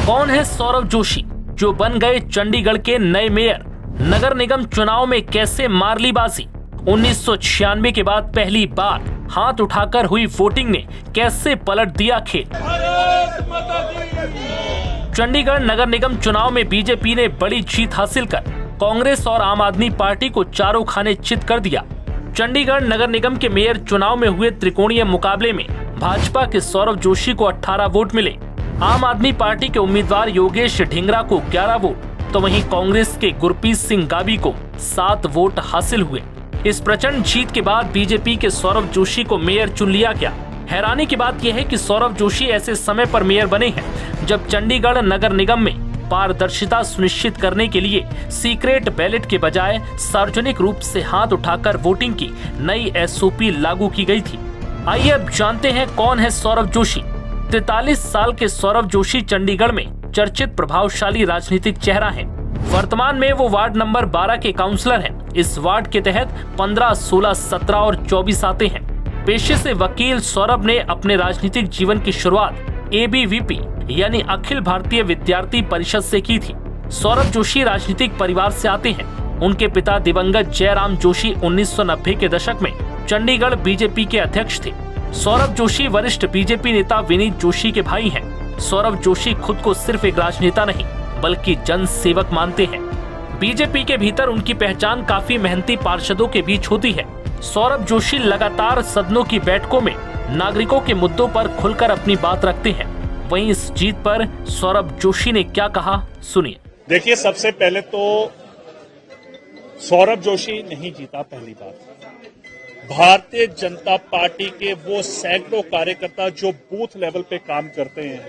कौन है सौरभ जोशी, जो बन गए चंडीगढ़ के नए मेयर? नगर निगम चुनाव में कैसे मार ली बाजी? 1996 के बाद पहली बार हाथ उठाकर हुई वोटिंग ने कैसे पलट दिया खेल? चंडीगढ़ नगर निगम चुनाव में बीजेपी ने बड़ी जीत हासिल कर कांग्रेस और आम आदमी पार्टी को चारों खाने चित कर दिया। चंडीगढ़ नगर निगम के मेयर चुनाव में हुए त्रिकोणीय मुकाबले में भाजपा के सौरभ जोशी को 18 वोट मिले, आम आदमी पार्टी के उम्मीदवार योगेश ढींगरा को 11 वोट, तो वहीं कांग्रेस के गुरप्रीत सिंह गाबी को 7 वोट हासिल हुए। इस प्रचंड जीत के बाद बीजेपी के सौरभ जोशी को मेयर चुन लिया गया। हैरानी की बात यह है कि सौरभ जोशी ऐसे समय पर मेयर बने हैं जब चंडीगढ़ नगर निगम में पारदर्शिता सुनिश्चित करने के लिए सीक्रेट बैलेट के बजाय सार्वजनिक रूप से हाथ उठाकर वोटिंग की नई एसओपी लागू की गई थी। आइए अब जानते हैं कौन है सौरभ जोशी। 43 साल के सौरभ जोशी चंडीगढ़ में चर्चित प्रभावशाली राजनीतिक चेहरा हैं। वर्तमान में वो वार्ड नंबर 12 के काउंसलर हैं। इस वार्ड के तहत 15, 16, 17 और 24 आते हैं। पेशे से वकील सौरभ ने अपने राजनीतिक जीवन की शुरुआत ABVP यानी अखिल भारतीय विद्यार्थी परिषद से की थी। सौरभ जोशी राजनीतिक परिवार से आते हैं। उनके पिता दिवंगत जयराम जोशी 1990 के दशक में चंडीगढ़ बीजेपी के अध्यक्ष थे। सौरभ जोशी वरिष्ठ बीजेपी नेता विनीत जोशी के भाई हैं। सौरभ जोशी खुद को सिर्फ एक राजनेता नहीं बल्कि जन सेवक मानते हैं। बीजेपी के भीतर उनकी पहचान काफी मेहनती पार्षदों के बीच होती है। सौरभ जोशी लगातार सदनों की बैठकों में नागरिकों के मुद्दों पर खुलकर अपनी बात रखते हैं। वहीं इस जीत पर सौरभ जोशी ने क्या कहा, सुनिए। देखिए, सबसे पहले तो सौरभ जोशी नहीं जीता। पहली बात, भारतीय जनता पार्टी के वो सैकड़ों कार्यकर्ता जो बूथ लेवल पे काम करते हैं,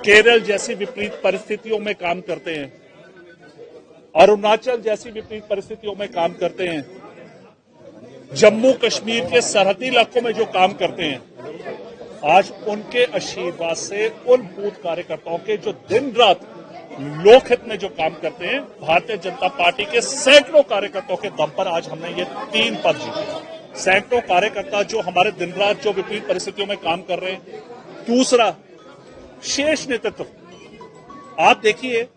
केरल जैसी विपरीत परिस्थितियों में काम करते हैं, अरुणाचल जैसी विपरीत परिस्थितियों में काम करते हैं, जम्मू कश्मीर के सरहदी इलाकों में जो काम करते हैं, आज उनके आशीर्वाद से उन बूथ कार्यकर्ताओं के जो दिन रात लोकहित में जो काम करते हैं, भारतीय जनता पार्टी के सैकड़ों कार्यकर्ताओं के दम पर आज हमने ये 3 पद जीते। सैकड़ों कार्यकर्ता जो हमारे दिन रात जो विपरीत परिस्थितियों में काम कर रहे हैं। दूसरा, शेष नेतृत्व। आप देखिए,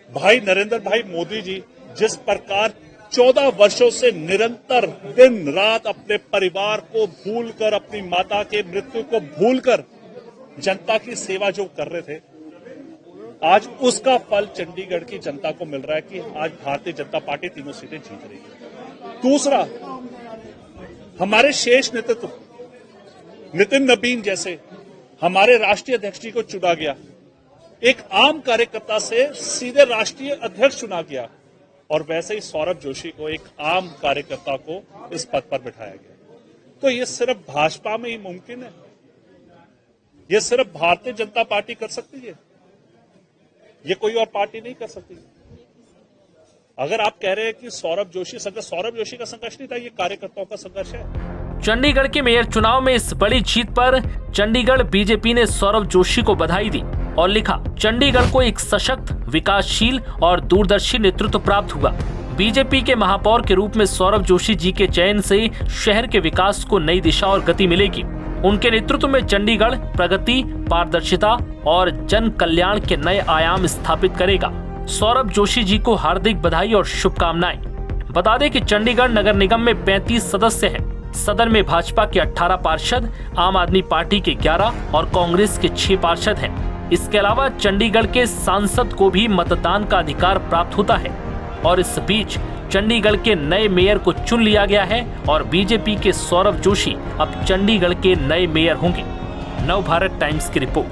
भाई नरेंद्र भाई मोदी जी जिस प्रकार 14 वर्षों से निरंतर दिन रात अपने परिवार को भूलकर, अपनी माता के मृत्यु को भूलकर जनता की सेवा जो कर रहे थे, आज उसका फल चंडीगढ़ की जनता को मिल रहा है कि आज भारतीय जनता पार्टी तीनों सीटें जीत रही है। दूसरा, हमारे शेष नेतृत्व, नितिन नबीन जैसे हमारे राष्ट्रीय अध्यक्ष जी को चुना गया, एक आम कार्यकर्ता से सीधे राष्ट्रीय अध्यक्ष चुना गया, और वैसे ही सौरभ जोशी को एक आम कार्यकर्ता को इस पद पर बिठाया गया। तो ये सिर्फ भाजपा में ही मुमकिन है, ये सिर्फ भारतीय जनता पार्टी कर सकती है, ये कोई और पार्टी नहीं कर सकती। अगर आप कह रहे हैं कि सौरभ जोशी का संघर्ष नहीं था, ये कार्यकर्ताओं का संघर्ष है। चंडीगढ़ के मेयर चुनाव में इस बड़ी जीत पर चंडीगढ़ बीजेपी ने सौरभ जोशी को बधाई दी और लिखा, चंडीगढ़ को एक सशक्त, विकासशील और दूरदर्शी नेतृत्व प्राप्त हुआ। बीजेपी के महापौर के रूप में सौरभ जोशी जी के चयन से शहर के विकास को नई दिशा और गति मिलेगी। उनके नेतृत्व में चंडीगढ़ प्रगति, पारदर्शिता और जन कल्याण के नए आयाम स्थापित करेगा। सौरभ जोशी जी को हार्दिक बधाई और शुभकामनाएं। बता दें कि चंडीगढ़ नगर निगम में 35 सदस्य हैं। सदन में भाजपा के 18 पार्षद, आम आदमी पार्टी के 11 और कांग्रेस के 6 पार्षद हैं। इसके अलावा चंडीगढ़ के सांसद को भी मतदान का अधिकार प्राप्त होता है। और इस बीच चंडीगढ़ के नए मेयर को चुन लिया गया है और बीजेपी के सौरभ जोशी अब चंडीगढ़ के नए मेयर होंगे। नव भारत टाइम्स की रिपोर्ट।